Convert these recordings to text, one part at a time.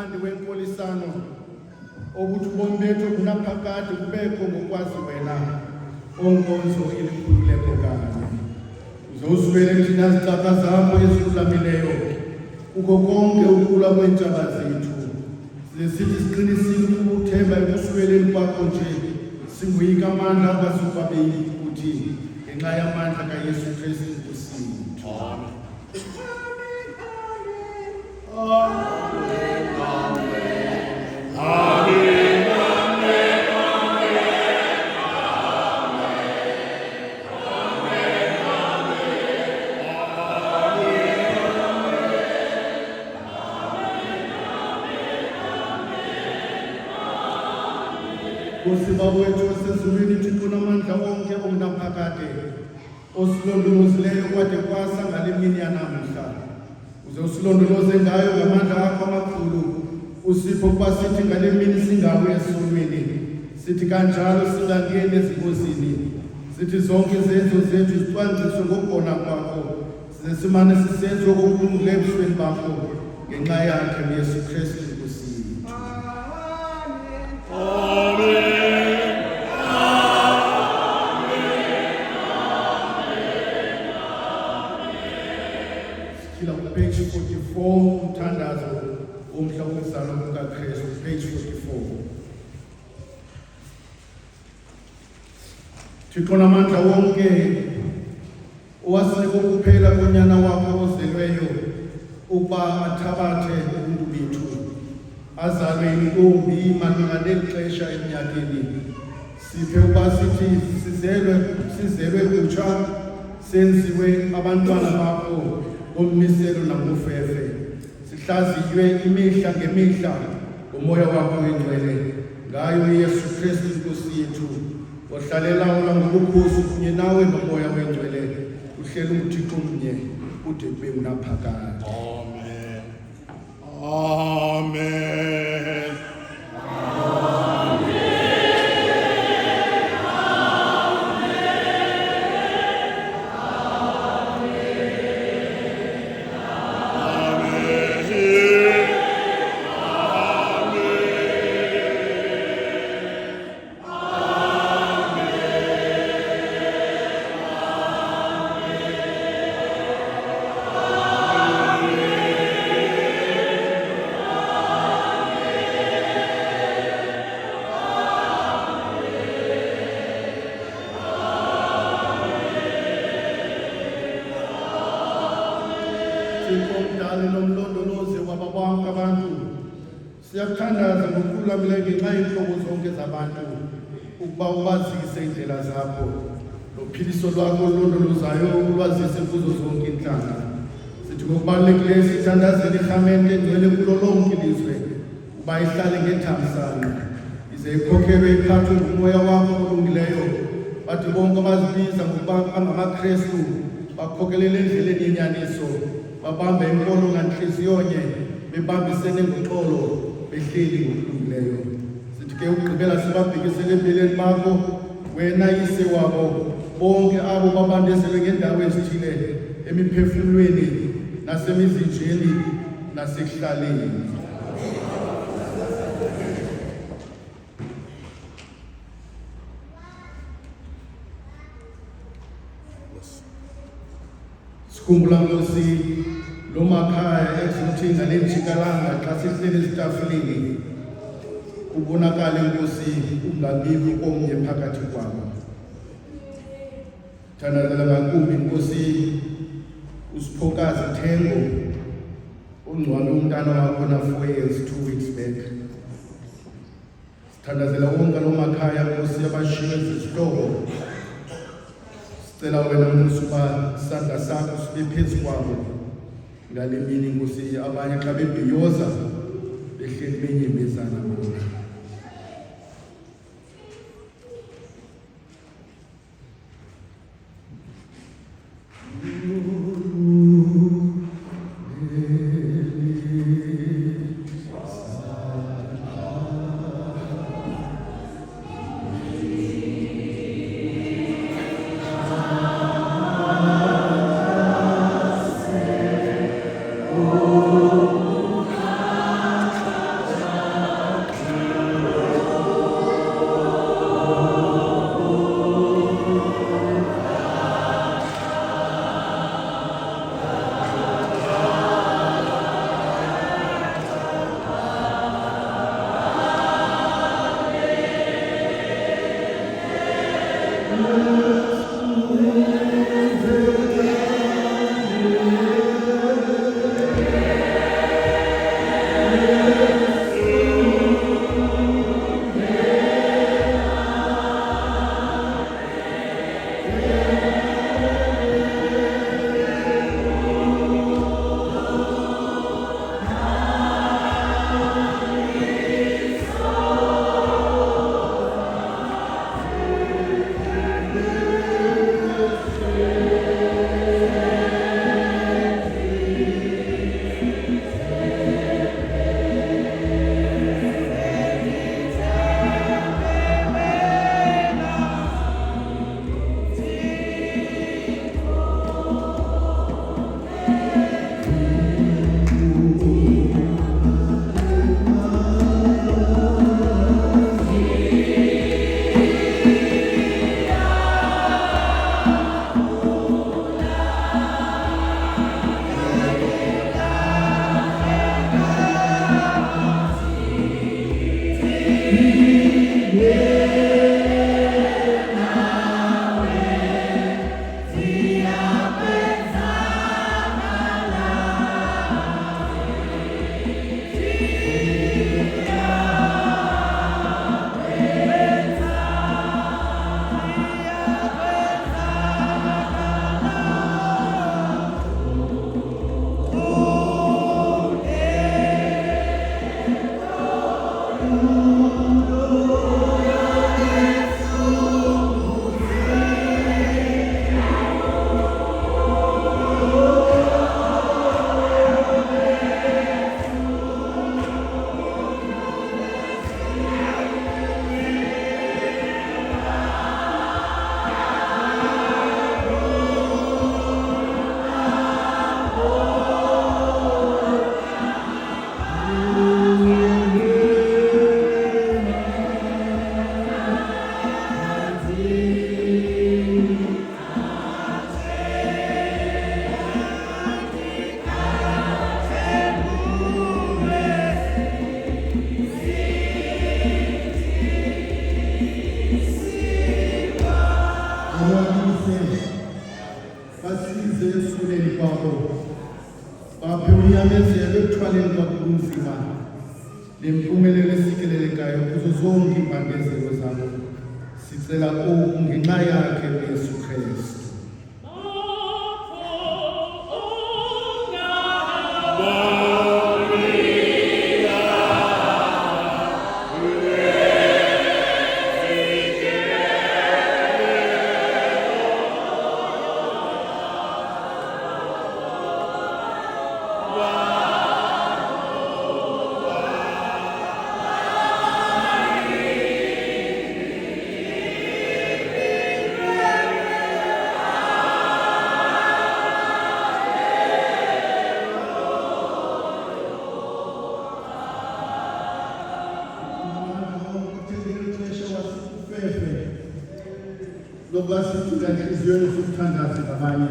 umnqandi wenkolisano ukuthi ubomi bethu bunaphakade kubekho ngokwazi wena onkonzo elikhululekayo. Uzosibele thina zicaka zakho ezilulamileyo kukho konke ukulwa kweentshaba zethu. Sithi siqinisile ukuthemba ekusweleni kwakho nje singuyika amandla akwasubabeli ukuthi ngenxa yamandla kaYesu Kristu Nkosi yethu. Baba wethu osezulwini, Thixo namandla wonke omnaphakade osilondolozileyo kwade kwasa ngale mini yanamhla, uze usilondoloze ngayo ngamandla akho amakhulu. Usipho ukuba sithi ngale mini singawi esonweni, sithi kanjalo singangeni ezingozini, sithi zonke izenzo zethu zicwangciswe ngokubona kwakho, size simane sisenziwe okulungile ebusweni bakho ngenxa yakhe uYesu Kristu Nkosi yethu. Amen. Page 44, umthandazo omhla wokuzalwa kukaKristu, page 44. Thixo namandla wonke, owasinika ukuphela konyana wakho ozelweyo ukuba athabathe ubuntu bethu, azalwe yintombi malunga neli xesha eminyakeni, siphe ukuba sithi sizelwe kutsha, senziwe abantwana bakho ngommiselo nangofefe, sihlaziywe imihla ngemihla ngomoya wakho oyingcwele, ngayo uYesu Kristu Nkosi yethu, ohlalelalawula ngobukhosi kunye nawe nomoya oyingcwele, uhleli uThixo mnye ude kube unaphakade. Amen. Amen. Siyakuthandaza ngokukhulamileyo ngenxa yeentlobo zonke zabantu ukuba ubazise iindlela zakho nophiliso lwakho olulondolozayo ulwazise kuzo zonke iintlanga. Sithi ngokubalulekileyo sithandazele irhamente engcwele kulo lonke ilizwe uba ihlale ngethamsanqa, ize ikhokhelwe iphathwe ngumoya wakho olungileyo. Bathi bonke abazibiza ngokuba bangamaKristu bakhokelele endleleni yenyaniso, babambe inkolo ngantliziyonye, bebambisene ngoxolo, behleli ngokulungileyo. Sithi ke ukugqibela sibabhekisele empilweni bakho, wena yise wabo bonke abo babandezelwe ngendawo ezithile emiphefumlweni nasemizinjeni nasekuhlaleni. Sikhumbula Nkosi lo makhaya ezithi ngale njikalanga xa sihleli ezitafileni kubonakala Nkosi ungabibi omnye phakathi kwabo. Thandazela ngakumbi Nkosi uSiphokazi Thengo ongcwabe umntana wakho na 4 years 2 weeks back. Sithandazela wonke lo makhaya Nkosi abashiywe zizihlobo. Sicela wena Nkosi uba isandla sakho sibe phezu kwabo ngale mini Nkosi, abanye xa bebhiyoza behleli benyembezana bona. Oh inyamezelo ekuthwaleni kwakunzima nempumelelo esikelelekayo kuzo zonke impandezelo zakho. Sicela oku ngenxa yakhe uYesu Kristu. Lokwasithula enhliziyweni sokuthandaza ngabanye.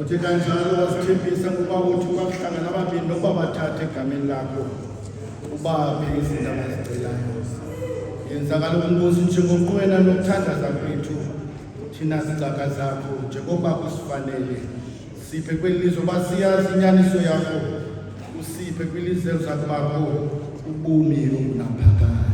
Uthe kanjalo wasithembisa ngoba uthi kwakuhlangana ababili nokuba bathathe egameni lakho ubaphe izinto abazicelayo. Yenza kaloku Nkosi njengokuwena nokuthandaza kwethu thina zigcaka zakho njengoba kusifanele. Siphe kweli lizwe basiyazi inyaniso yakho, usiphe kwilizwe zakubakho ubomi obunaphakade.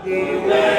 The